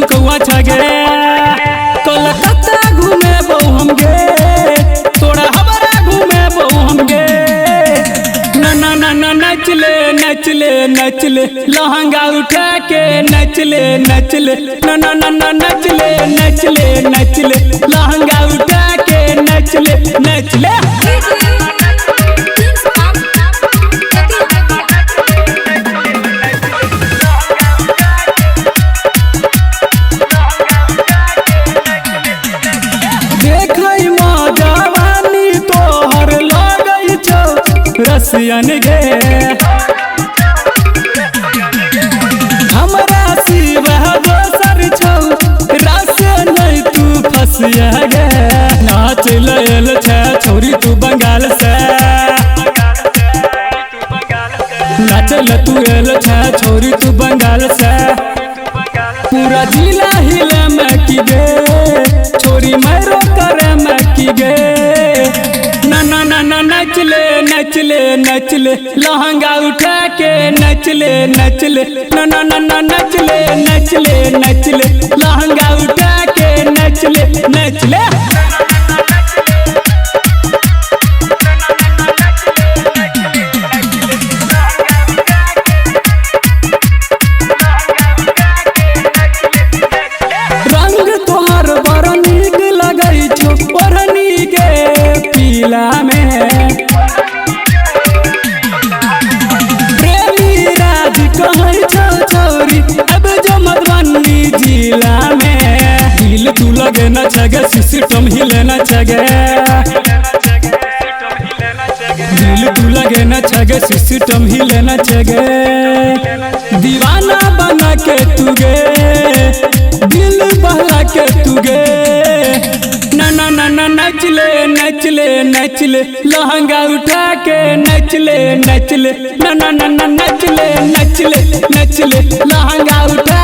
झुमकौआ छगे कोलकाता घूमे बहु हम गे तोड़ा हमारा घूमे बहु हम गे ना ना ना ना नचले नचले नचले लहंगा उठा के नचले नचले ना ना ना ना नचले नचले नचले लहंगा उठा के नचले नचले रसियन गे हमरा शिवा दोसर छौ रस नहीं तू फसिया गे नाच लेल छे छोरी तू बंगाल से नाच ल तू एल छे छोरी तू बंगाल से पूरा जिला हिले में की गे छोरी मैरो करे में की गे ना ना ना ना नचले नचले नचले लहंगा उठा के नचले नचले ना ना ना ना नचले नचले नचले लहंगा उठा के नचले नचले रंग तोहर बड़ नीक लगै छौ ओढ़नी के पीला में प्रेमी राज कहै छौ छोरी अब जो मधुबनी जिला में दिल तू लगे न छगे सिस्टम हिले न छगे दिल तू लगे न छगे सिस्टम हिले न छगे दीवाना बना के तू गे दिल बहला के तू गे ना ना ना ना नचले नचले नचले लहंगा उठा के नचले नचले ना ना ना ना नचले नचले नचले लहंगा उठा